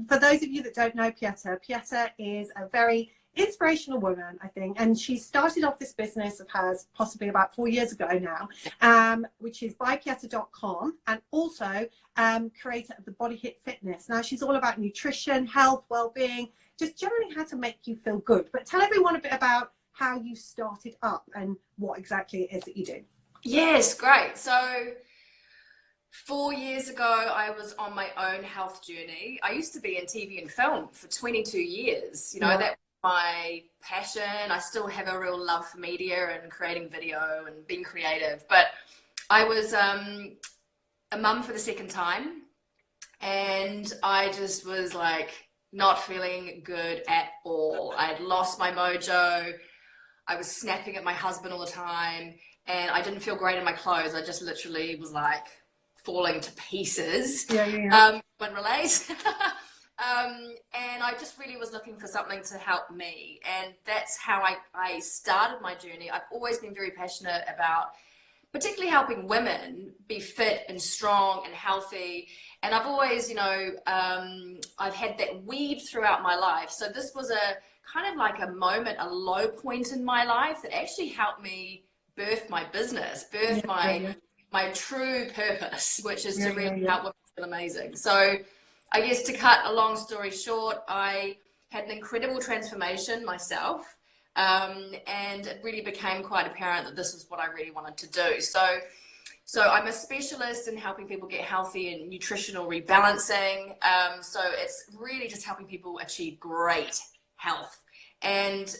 for those of you that don't know Pieta, Pieta is a very inspirational woman, I think, and she started off this business of hers possibly about 4 years ago now, which is bypieta.com, and also creator of the BODYHIT Fitness. Now she's all about nutrition, health, well-being, just generally how to make you feel good. But tell everyone a bit about how you started up and what exactly it is that you do. Yes, great. So 4 years ago, I was on my own health journey. I used to be in TV and film for 22 years. You know, that was my passion. I still have a real love for media and creating video and being creative. But I was a mum for the second time, and I just was like not feeling good at all. I had lost my mojo. I was snapping at my husband all the time, and I didn't feel great in my clothes. I just literally was like falling to pieces. When relays. And I just really was looking for something to help me, and that's how I started my journey. I've always been very passionate about particularly helping women be fit and strong and healthy, and I've always, you know, I've had that weave throughout my life. So this was a kind of like a moment, a low point in my life that actually helped me birth my business, birth my true purpose, which is to really help women feel amazing. So I guess to cut a long story short, I had an incredible transformation myself, and it really became quite apparent that this is what I really wanted to do. So I'm a specialist in helping people get healthy and nutritional rebalancing. So it's really just helping people achieve great health. And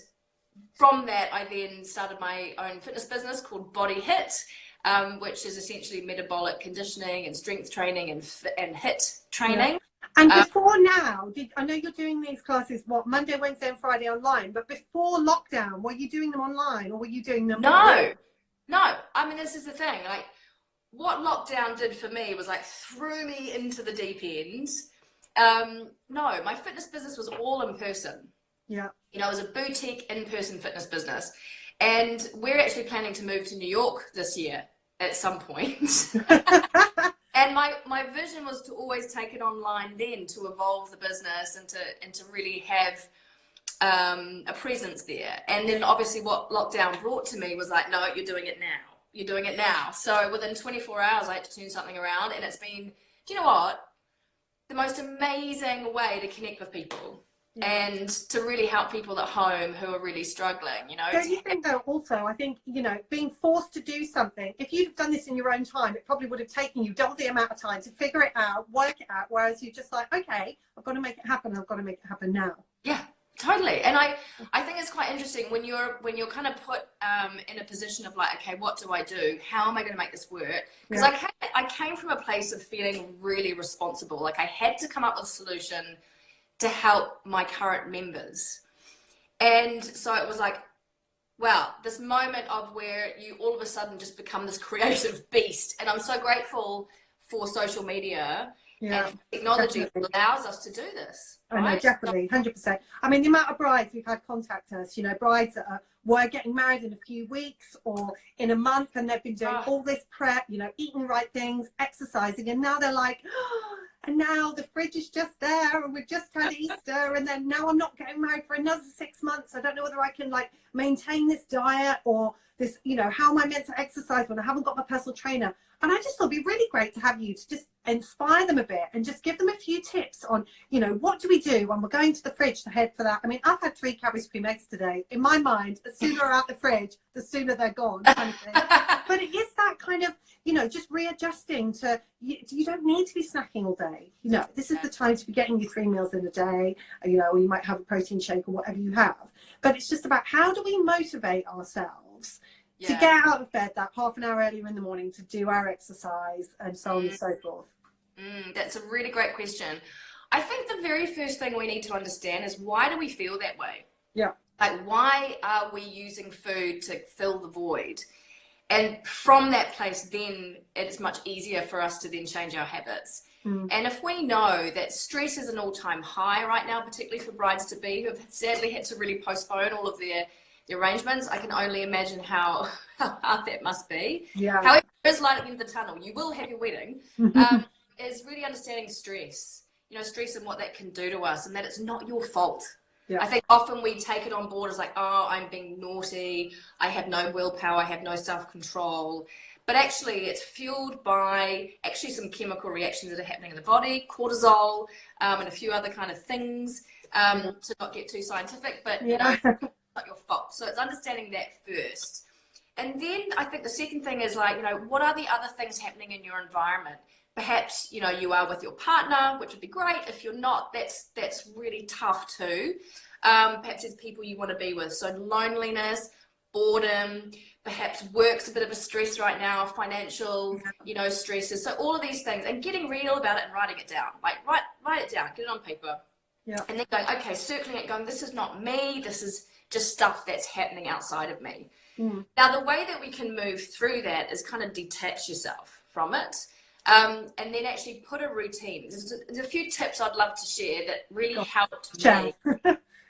from that, I then started my own fitness business called BODYHIT, which is essentially metabolic conditioning and strength training and HIT training. And before now, I know you're doing these classes, what, Monday, Wednesday and Friday online, but before lockdown, were you doing them online or were you doing them? No. I mean, this is the thing. Like, what lockdown did for me was like threw me into the deep end. No, my fitness business was all in person. Yeah. You know, it was a boutique in-person fitness business. And we're actually planning to move to New York this year at some point. And my vision was to always take it online then, to evolve the business and to really have a presence there. And then obviously what lockdown brought to me was like, no, you're doing it now. You're doing it now. So within 24 hours, I had to turn something around. And it's been, do you know what? The most amazing way to connect with people. And to really help people at home who are really struggling, you know. Don't you think though, also, I think, you know, being forced to do something, if you'd have done this in your own time, it probably would have taken you double the amount of time to figure it out, work it out, whereas you're just like, okay, I've got to make it happen, I've got to make it happen now. Yeah, totally. And I think it's quite interesting when you're kind of put in a position of like, okay, what do I do? How am I going to make this work? Because I came from a place of feeling really responsible. Like I had to come up with a solution to help my current members. And so it was like, wow, this moment of where you all of a sudden just become this creative beast. And I'm so grateful for social media and technology that allows us to do this. Right? I know, definitely, 100%. I mean, the amount of brides we've had contact us, you know, brides that were getting married in a few weeks or in a month, and they've been doing all this prep, you know, eating the right things, exercising, and now they're like, oh, and now the fridge is just there, and we've just had Easter, and then now I'm not getting married for another 6 months. I don't know whether I can like maintain this diet or this, you know, how am I meant to exercise when I haven't got my personal trainer? And I just thought it'd be really great to have you to just inspire them a bit and just give them a few tips on, you know, what do we do when we're going to the fridge to head for that? I mean, I've had 3 Cadbury Supreme eggs today. In my mind, the sooner they're out the fridge, the sooner they're gone, kind of thing. But it is that kind of, you know, just readjusting to, you don't need to be snacking all day. You know, this is the time to be getting your 3 meals in a day, you know, or you might have a protein shake or whatever you have. But it's just about how do we motivate ourselves to get out of bed that half an hour earlier in the morning to do our exercise and so on and so forth. That's a really great question. I think the very first thing we need to understand is, why do we feel that way? Yeah. Like, why are we using food to fill the void? And from that place, then it's much easier for us to then change our habits. And if we know that stress is an all-time high right now, particularly for brides-to-be who have sadly had to really postpone all of their arrangements, I can only imagine how hard that must be. Yeah. However, there is light at the end of the tunnel. You will have your wedding. Is really understanding stress you know, stress and what that can do to us, and that it's not your fault. Yeah. I think often we take it on board as like, oh, I'm being naughty, I have no willpower, I have no self-control. But actually it's fueled by actually some chemical reactions that are happening in the body, cortisol, and a few other kind of things, to not get too scientific, but you know, it's not your fault. So it's understanding that first. And then I think the second thing is like, you know, what are the other things happening in your environment? Perhaps, you know, you are with your partner, which would be great. If you're not, that's really tough too. Perhaps there's people you want to be with. So loneliness, boredom, perhaps work's a bit of a stress right now, financial, you know, stresses. So all of these things, and getting real about it and writing it down. Like write it down, get it on paper. Yeah. And then going, okay, circling it, going, this is not me, this is just stuff that's happening outside of me. Now, the way that we can move through that is kind of detach yourself from it. And then actually put a routine. There's a few tips I'd love to share that really helped me.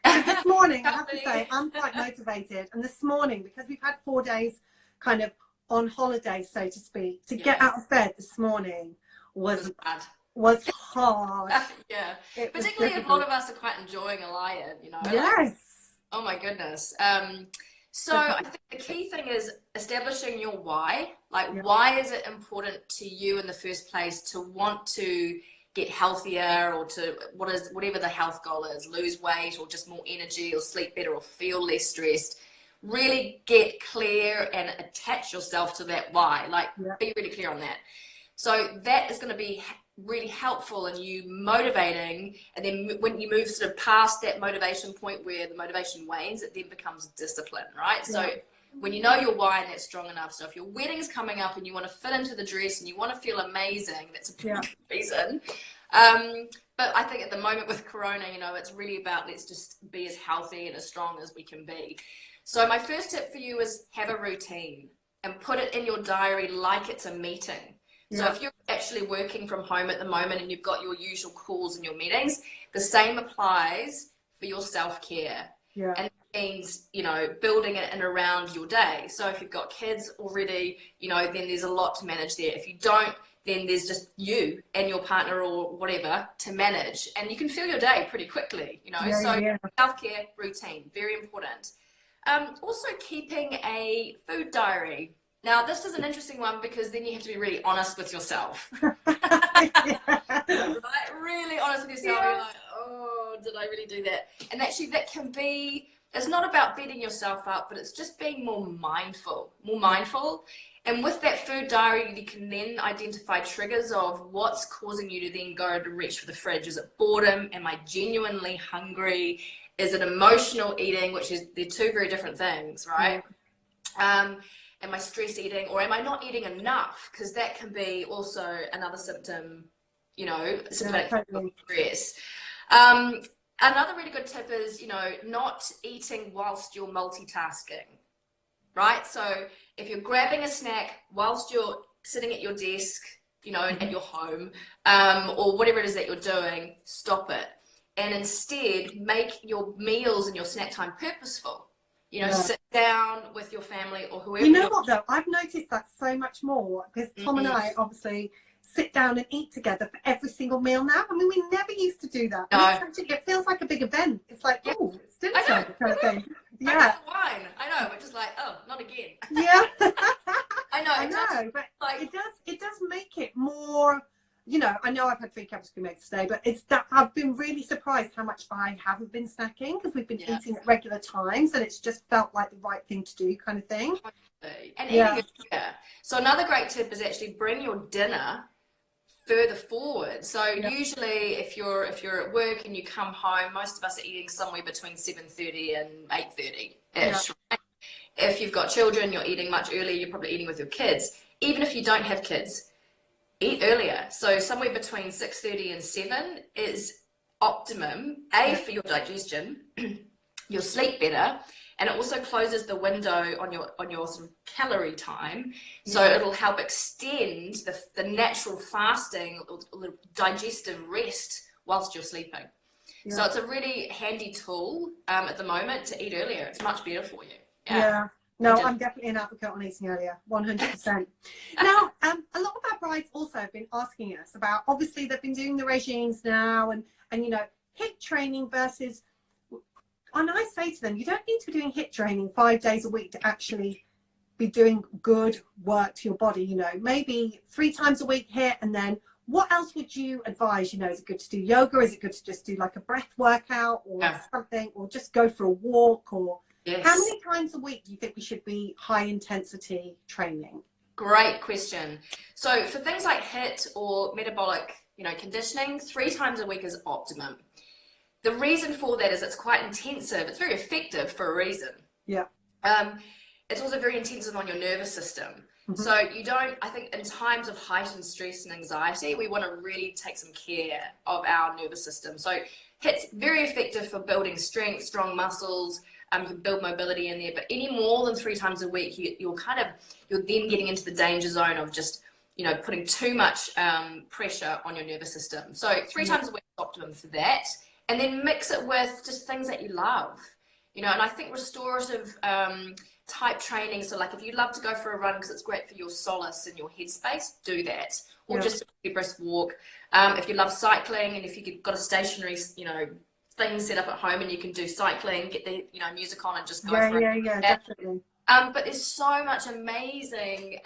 This morning, I have to say, I'm quite motivated. And this morning, because we've had 4 days kind of on holiday, so to speak, to get out of bed this morning was hard. Yeah. Particularly if a lot of us are quite enjoying a lie-in, you know. Yes. Like, oh my goodness. So I think the key thing is establishing your why. Like, why is it important to you in the first place to want to get healthier, or to whatever the health goal is, lose weight or just more energy or sleep better or feel less stressed? Really get clear and attach yourself to that why. Like, be really clear on that. So that is going to be really helpful in you motivating, and then when you move sort of past that motivation point where the motivation wanes, it then becomes discipline, right? So when you know your why and that's strong enough, so if your wedding's coming up and you want to fit into the dress and you want to feel amazing, that's a good reason. But I think at the moment with Corona, you know, it's really about let's just be as healthy and as strong as we can be. So my first tip for you is have a routine and put it in your diary like it's a meeting. So if you're actually working from home at the moment and you've got your usual calls and your meetings, the same applies for your self-care. And it means, you know, building it in around your day. So if you've got kids already, you know, then there's a lot to manage there. If you don't, then there's just you and your partner or whatever to manage. And you can fill your day pretty quickly, you know. Self-care routine, very important. Also keeping a food diary. Now, this is an interesting one because then you have to be really honest with yourself. Right? Really honest with yourself. You're like, oh, did I really do that? And actually that can be, it's not about beating yourself up, but it's just being more mindful. And with that food diary, you can then identify triggers of what's causing you to then go to reach for the fridge. Is it boredom? Am I genuinely hungry? Is it emotional eating, which is, they're two very different things, right? Am I stress eating, or am I not eating enough? Because that can be also another symptom, you know, symptomatic stress. Another really good tip is, you know, not eating whilst you're multitasking, right? So if you're grabbing a snack whilst you're sitting at your desk, you know, at your home, or whatever it is that you're doing, stop it. And instead make your meals and your snack time purposeful. You know, sit down with your family or whoever. You know what though? I've noticed that so much more because Tom and I obviously sit down and eat together for every single meal now. I mean, we never used to do that. No. It feels like a big event. It's like, oh, it's dinner time kind of thing. I know, wine. I know. We're just like, oh, not again. I know. But like, it does make it more. You know I've had 3 cups of cream eggs today, but it's that I've been really surprised how much I haven't been snacking because we've been eating at regular times, and it's just felt like the right thing to do, kind of thing. And eating So another great tip is actually bring your dinner further forward. So usually if you're at work and you come home, most of us are eating somewhere between 7:30 and 8:30ish. Right? If you've got children, you're eating much earlier. You're probably eating with your kids. Even if you don't have kids, eat earlier. So somewhere between 6:30 and 7 is optimum, for your digestion, you'll sleep better, and it also closes the window on your sort of calorie time. So it'll help extend the natural fasting or the digestive rest whilst you're sleeping. So it's a really handy tool at the moment to eat earlier. It's much better for you. No, I'm definitely an advocate on eating earlier, 100%. Now, a lot of our brides also have been asking us about, obviously they've been doing the regimes now and you know, HIIT training versus, and I say to them, you don't need to be doing HIIT training 5 days a week to actually be doing good work to your body. You know, maybe 3 times a week HIIT, and then what else would you advise? You know, is it good to do yoga? Is it good to just do like a breath workout or something, or just go for a walk? Or how many times a week do you think we should be high intensity training? Great question. So for things like HIIT or metabolic, you know, conditioning, 3 times a week is optimum. The reason for that is it's quite intensive. It's very effective for a reason. Yeah. It's also very intensive on your nervous system. So you don't, I think in times of heightened stress and anxiety, we want to really take some care of our nervous system. So HIIT's very effective for building strength, strong muscles. You can build mobility in there, but any more than 3 times a week, you're then getting into the danger zone of just, you know, putting too much pressure on your nervous system. So 3 times a week is optimum for that. And then mix it with just things that you love, you know, and I think restorative type training. So like if you love to go for a run because it's great for your solace and your headspace, do that. Or just a brisk walk. If you love cycling and if you've got a stationary, you know, thing set up at home and you can do cycling, get the, you know, music on and just go for it. Yeah, definitely. But there's so much amazing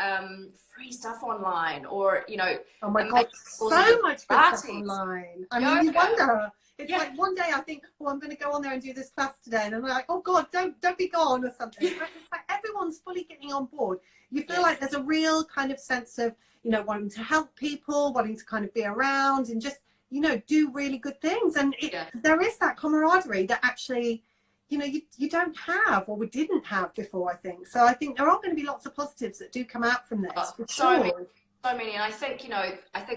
free stuff online, or, you know, oh my God, so much good stuff online. I mean, you wonder. It's like one day I think, oh, I'm going to go on there and do this class today, and I'm like, oh God, don't be gone or something. But it's like everyone's fully getting on board. You feel like there's a real kind of sense of, you know, wanting to help people, wanting to kind of be around and just, you know, do really good things. And there is that camaraderie that actually, you know, you don't have, or we didn't have before, I think. So I think there are going to be lots of positives that do come out from this. So many. And I think, you know,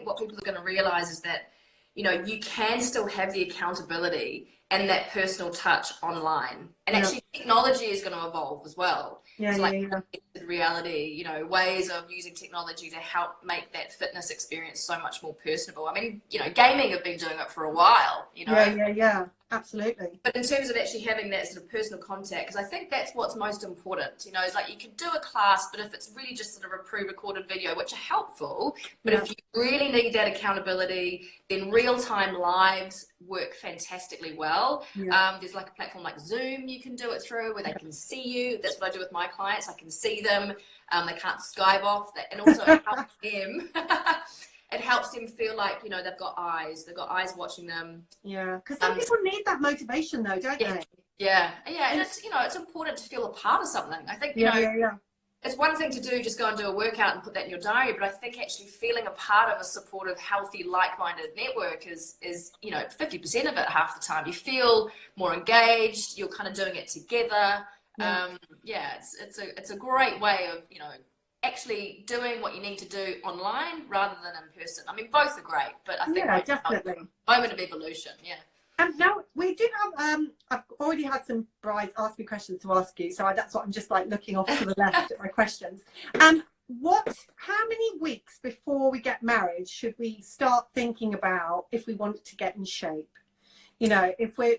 what people are going to realize is that, you know, you can still have the accountability and that personal touch online. And actually technology is going to evolve as well. Reality, you know, ways of using technology to help make that fitness experience so much more personable. I mean, you know, gaming have been doing it for a while, you know. Yeah, absolutely. But in terms of actually having that sort of personal contact, because I think that's what's most important, you know, is like you can do a class, but if it's really just sort of a pre-recorded video, which are helpful, but if you really need that accountability, then real-time lives work fantastically well. There's like a platform like Zoom you can do it through where they can see you. That's what I do with my clients. I can see them. They can't Skype off that, and also it helps them. It helps them feel like, you know, they've got eyes watching them. Yeah, because some people need that motivation though, don't they? Yeah, and it's, you know, it's important to feel a part of something. I think, you know, it's one thing to just go and do a workout and put that in your diary, but I think actually feeling a part of a supportive, healthy, like-minded network is, you know, 50% of it half the time. You feel more engaged, you're kind of doing it together. It's a great way of, you know, actually doing what you need to do online rather than in person. I mean, both are great, but I think definitely moment of evolution. Now we do have I've already had some brides ask me questions to ask you, so that's what I'm just like looking off to the left at my questions. How many weeks before we get married should we start thinking about if we want to get in shape? You know,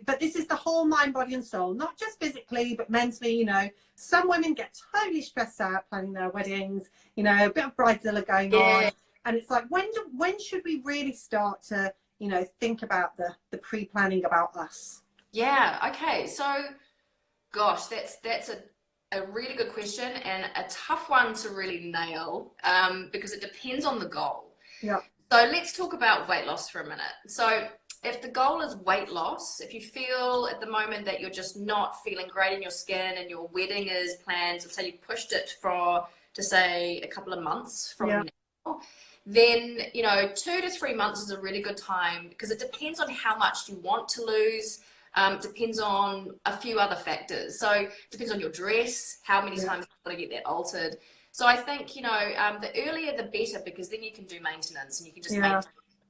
but this is the whole mind, body and soul, not just physically, but mentally. You know, some women get totally stressed out planning their weddings, you know, a bit of bridezilla going on. And it's like, when should we really start to, you know, think about the pre-planning about us? Yeah. Okay. So, gosh, that's a really good question and a tough one to really nail, because it depends on the goal. Yeah. So let's talk about weight loss for a minute. So if the goal is weight loss, if you feel at the moment that you're just not feeling great in your skin and your wedding is planned, let's say you pushed it to say a couple of months from now, then, you know, 2 to 3 months is a really good time, because it depends on how much you want to lose. Depends on a few other factors. So it depends on your dress, how many times you've got to get that altered. So I think, you know, the earlier the better, because then you can do maintenance and you can just maintain.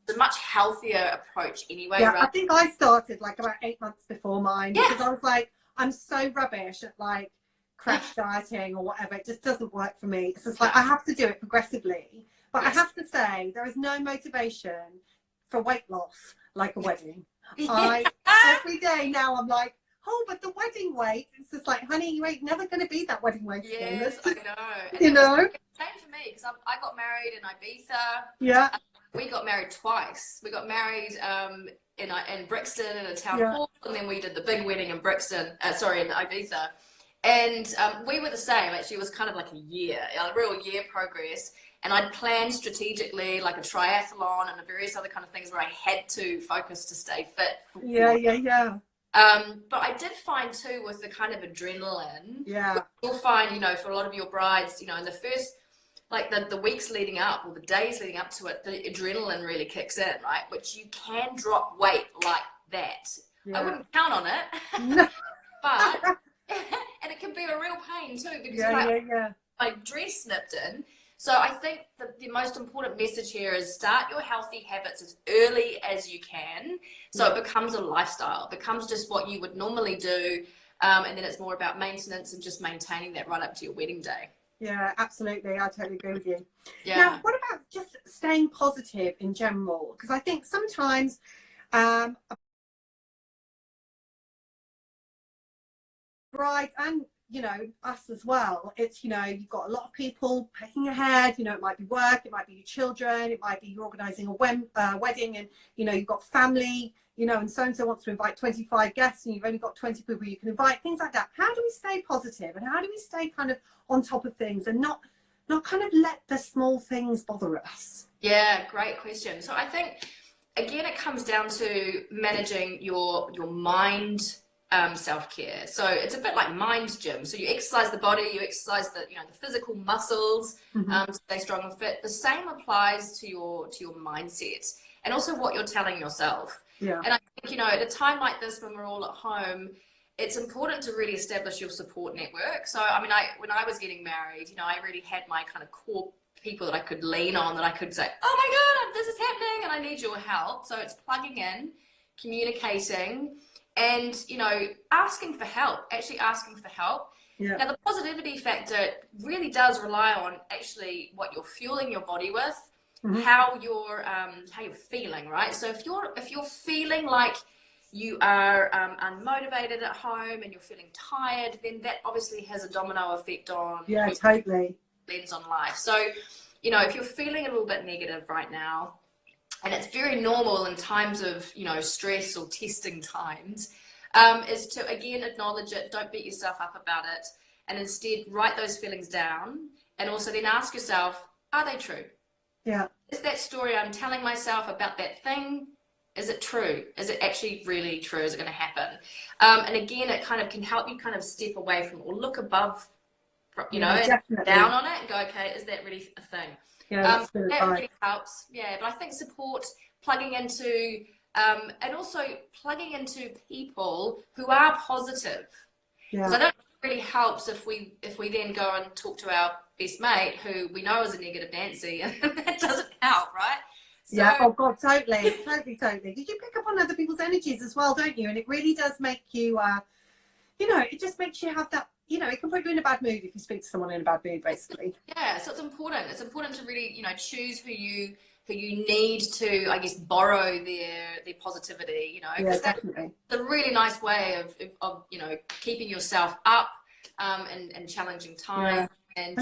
It's a much healthier approach anyway. Yeah, I think I started like about 8 months before mine, because I was like, I'm so rubbish at like crash dieting or whatever. It just doesn't work for me. It's just like I have to do it progressively. But I have to say, there is no motivation for weight loss like a wedding. Every day now I'm like, oh, but the wedding weight is It's just like, honey, you ain't never going to be that wedding waist again. Yes, Just, I know. And you it was know? the same for me, because I got married in Ibiza. Yeah. We got married twice. We got married in Brixton in a town hall, and then we did the big wedding in Brixton, in Ibiza. And we were the same. Actually, it was kind of like a real year progress. And I'd planned strategically, like a triathlon and various other kind of things where I had to focus to stay fit. But I did find too, with the kind of adrenaline, you'll find, you know, for a lot of your brides, you know, in the first, like the weeks leading up or the days leading up to it, the adrenaline really kicks in, right? Which you can drop weight like that. I wouldn't count on it, but, and it can be a real pain too, because my dress snipped in. So I think the most important message here is start your healthy habits as early as you can, so it becomes a lifestyle. It becomes just what you would normally do, and then it's more about maintenance and just maintaining that right up to your wedding day. Yeah, absolutely. I totally agree with you. Yeah. Now, what about just staying positive in general? Because I think sometimes brides and, you know, us as well, it's, you know, you've got a lot of people pecking ahead, you know, it might be work, it might be your children, it might be you're organising a wedding, and, you know, you've got family, you know, and so wants to invite 25 guests and you've only got 20 people you can invite, things like that. How do we stay positive, and how do we stay kind of on top of things and not kind of let the small things bother us? Yeah, great question. So I think, again, it comes down to managing your mind, self-care. So it's a bit like mind gym. So you exercise the body, you exercise the, you know, the physical muscles, to stay strong and fit. The same applies to your mindset, and also what you're telling yourself. Yeah. And I think, you know, at a time like this when we're all at home, it's important to really establish your support network. So I mean, when I was getting married, you know, I really had my kind of core people that I could lean on, that I could say, oh my God, this is happening and I need your help. So it's plugging in, communicating, and, you know, asking for help, actually asking for help. Yeah. Now, the positivity factor really does rely on actually what you're fueling your body with, how you're feeling, right? So if you're feeling like you are unmotivated at home and you're feeling tired, then that obviously has a domino effect on totally lens on life. So, you know, if you're feeling a little bit negative right now, and it's very normal in times of, you know, stress or testing times, is to, again, acknowledge it. Don't beat yourself up about it, and instead write those feelings down, and also then ask yourself, are they true? Yeah. Is that story I'm telling myself about that thing, is it true? Is it actually really true? Is it going to happen? And again, it kind of can help you kind of step away from, or look above, you know, and down on it and go, okay, is that really a thing? Yeah, that really helps. Yeah, but I think support, plugging into, and also plugging into people who are positive. Because I don't think it really helps if we then go and talk to our best mate who we know is a negative Nancy, and that doesn't help, right? So, yeah, oh God, totally. Because you pick up on other people's energies as well, don't you? And it really does make you, you know, it just makes you have that, you know, it can put you in a bad mood if you speak to someone in a bad mood, basically. Yeah, so it's important. It's important to really, you know, choose who you need to, I guess, borrow their positivity, you know, because that's a really nice way of you know, keeping yourself up in challenging times. And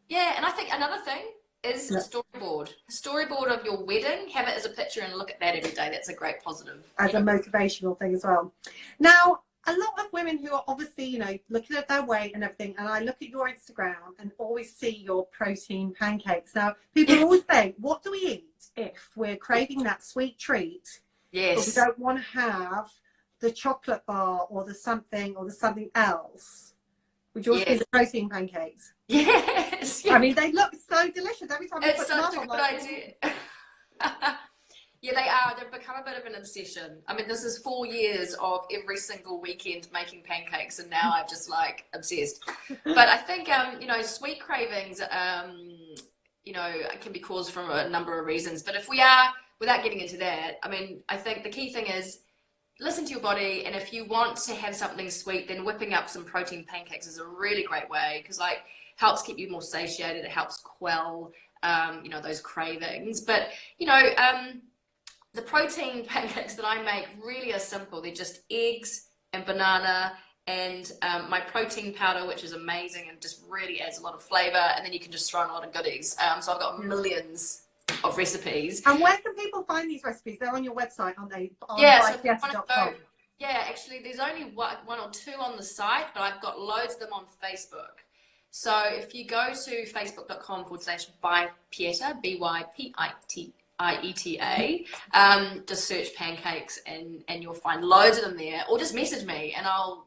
yeah, and I think another thing is a storyboard. A storyboard of your wedding. Have it as a picture and look at that every day. That's a great positive. As a motivational thing as well. Now, a lot of women who are obviously, you know, looking at their weight and everything, and I look at your Instagram and always see your protein pancakes. Now, people always say, what do we eat if we're craving that sweet treat? Yes. But we don't want to have the chocolate bar or the something else. Would yours be the protein pancakes? Yes. I mean, they look so delicious every time I put them on. It's such a good idea. Yeah, they are. They've become a bit of an obsession. I mean, this is 4 years of every single weekend making pancakes, and now I'm just like obsessed. But I think, you know, sweet cravings, you know, can be caused from a number of reasons. But if we are, without getting into that, I mean, I think the key thing is listen to your body, and if you want to have something sweet, then whipping up some protein pancakes is a really great way, because like helps keep you more satiated. It helps quell, you know, those cravings. But, you know, the protein pancakes that I make really are simple. They're just eggs and banana and my protein powder, which is amazing and just really adds a lot of flavor. And then you can just throw in a lot of goodies. So I've got millions of recipes. And where can people find these recipes? They're on your website, aren't they? On BODYHIT.com. Yeah, actually, there's only one or two on the site, but I've got loads of them on Facebook. So if you go to facebook.com/bypieta, BYPIETA, just search pancakes and you'll find loads of them there, or just message me and I'll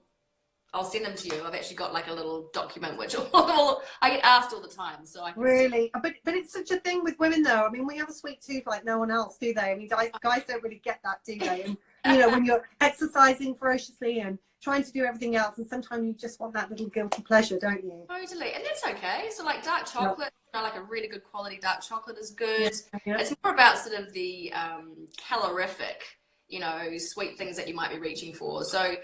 send them to you. I've actually got like a little document which I get asked all the time, so I can really. But it's such a thing with women, though. I mean, we have a sweet tooth like no one else, do they? I mean, guys don't really get that, do they? And you know, when you're exercising ferociously and trying to do everything else, and sometimes you just want that little guilty pleasure, don't you? Totally, and that's okay. So like dark chocolate, you know, like a really good quality dark chocolate is good. Yeah. It's more about sort of the calorific, you know, sweet things that you might be reaching for. So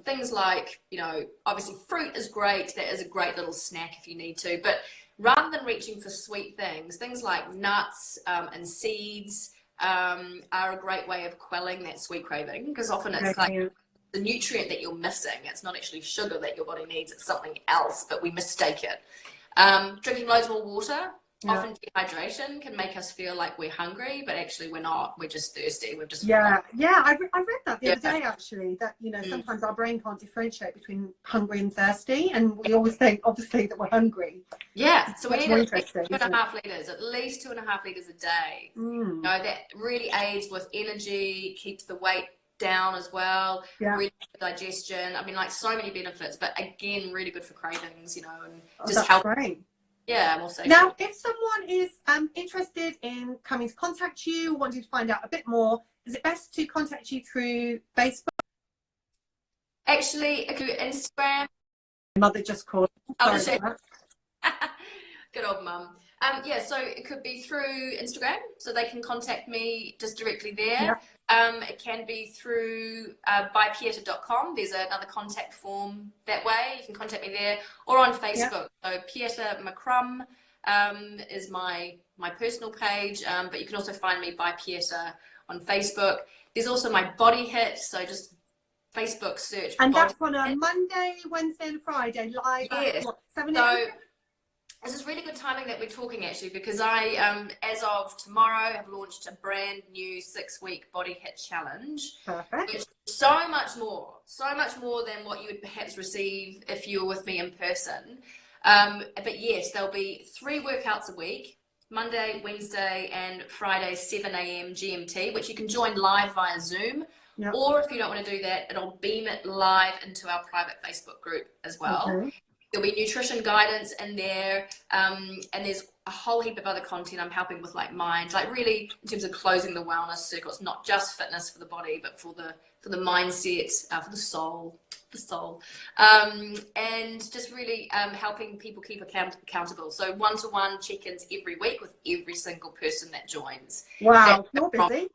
things like, you know, obviously fruit is great. That is a great little snack if you need to. But rather than reaching for sweet things like nuts and seeds are a great way of quelling that sweet craving, because often it's like the nutrient that you're missing. It's not actually sugar that your body needs. It's something else, but we mistake it. Drinking loads more water. Often dehydration can make us feel like we're hungry, but actually we're not. We're just thirsty. We're just I read that the other day, actually, that, you know, sometimes our brain can't differentiate between hungry and thirsty, and we always think, obviously, that we're hungry. Yeah, so we need at least 2.5 liters, at least 2.5 liters a day. You know, that really aids with energy, keeps the weight down as well, really good for digestion. I mean, like, so many benefits, but again, really good for cravings, you know, and just help. Great. Yeah, we'll say. Now, if someone is interested in coming to contact you, wanting to find out a bit more, is it best to contact you through Facebook? Actually, through Instagram. My mother just called. Good old mum. Yeah, so it could be through Instagram, so they can contact me just directly there. It can be through bypieta.com. There's another contact form that way. You can contact me there, or on Facebook. So Pieta McCrum is my personal page, but you can also find me by Pieta on Facebook. There's also my BODYHIT, so just Facebook search. And that's on a Monday, Wednesday, and Friday live at what, 7 a.m. This is really good timing that we're talking, actually, because I, as of tomorrow, have launched a brand new 6-week BODYHIT challenge. Perfect. Which is so much more than what you would perhaps receive if you were with me in person. But yes, there'll be 3 workouts a week, Monday, Wednesday, and Friday, 7 a.m. GMT, which you can join live via Zoom. Or if you don't want to do that, it'll beam it live into our private Facebook group as well. There'll be nutrition guidance in there, and there's a whole heap of other content I'm helping with, like mind, like really in terms of closing the wellness circle. It's not just fitness for the body, but for the mindset, for the soul, and just really helping people keep accountable. So one-to-one check-ins every week with every single person that joins. Wow, you're busy.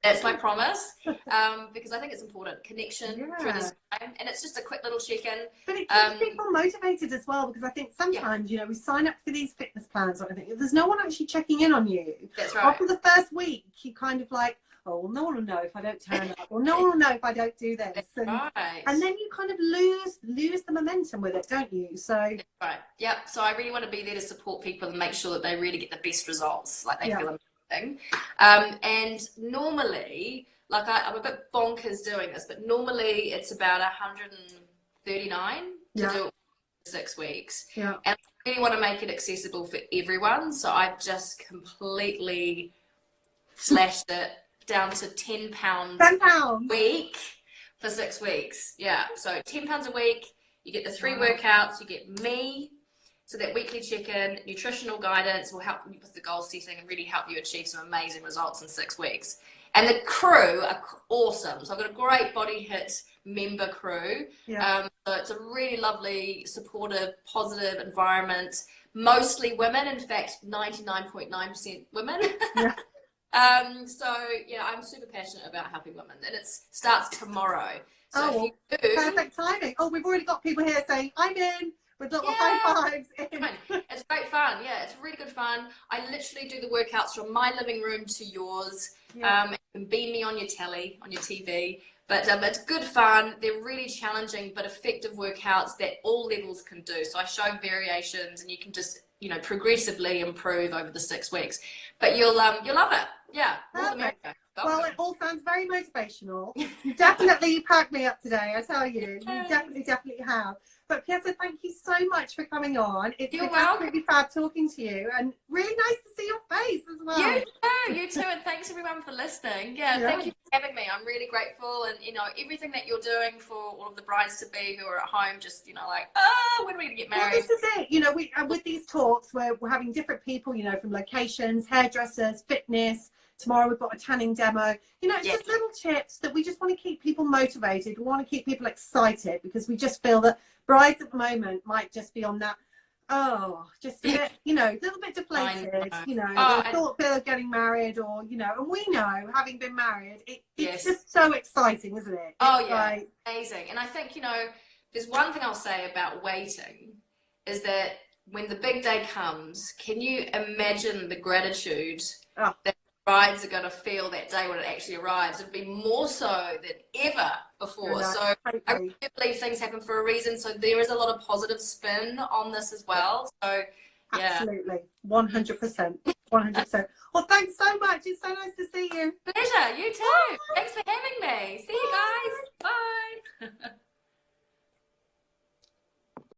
That's my promise, because I think it's important. Connection through this time, and it's just a quick little check-in. But it keeps people motivated as well, because I think sometimes, you know, we sign up for these fitness plans or anything, there's no one actually checking in on you. That's right. After the first week, you kind of like, oh, well, no one will know if I don't turn up, or no one will know if I don't do this. And then you kind of lose the momentum with it, don't you? So right. Yep. So I really want to be there to support people and make sure that they really get the best results, like they feel amazing. And normally, like I'm a bit bonkers doing this, but normally it's about 139 to do it for 6 weeks. And I really want to make it accessible for everyone. So I've just completely slashed it down to £10 a week for 6 weeks. Yeah, so £10 a week. You get the 3 workouts. You get me. So that weekly check-in, nutritional guidance will help you with the goal setting and really help you achieve some amazing results in 6 weeks. And the crew are awesome. So I've got a great BODYHIT member crew. So it's a really lovely, supportive, positive environment. Mostly women, in fact, 99.9% women. So yeah, I'm super passionate about helping women, and it starts tomorrow. So perfect timing. Oh, we've already got people here saying, I'm in. with little high fives in. It's great fun. Yeah, it's really good fun. I literally do the workouts from my living room to yours. You can beam me on your telly, on your TV. But it's good fun. They're really challenging but effective workouts that all levels can do. So I show variations, and you can just, you know, progressively improve over the 6 weeks. But you'll love it. Yeah. Well, it all sounds very motivational. You definitely packed me up today, I tell you. You definitely have. But Pieta, thank you so much for coming on. It's been absolutely fab talking to you, and really nice to see your face as well. You too, and thanks everyone for listening. Thank you for having me. I'm really grateful, and you know, everything that you're doing for all of the brides to be who are at home, just, you know, like, when are we gonna get married? Well, this is it. You know, with these talks, we're having different people, you know, from locations, hairdressers, fitness. Tomorrow we've got a tanning demo. You know, it's just little tips that we just want to keep people motivated. We want to keep people excited, because we just feel that brides at the moment might just be on that, just a bit, you know, a little bit deflated. You know, the thought of getting married, or, you know, and we know, having been married, it's just so exciting, isn't it? It's amazing. And I think, you know, there's one thing I'll say about waiting, is that when the big day comes, can you imagine the gratitude that brides are going to feel that day when it actually arrives? It'll be more so than ever before. So I really believe things happen for a reason. So there is a lot of positive spin on this as well. So absolutely, 100%, 100%. Well, thanks so much. It's so nice to see you. Pleasure. You too. Thanks for having me. See you guys.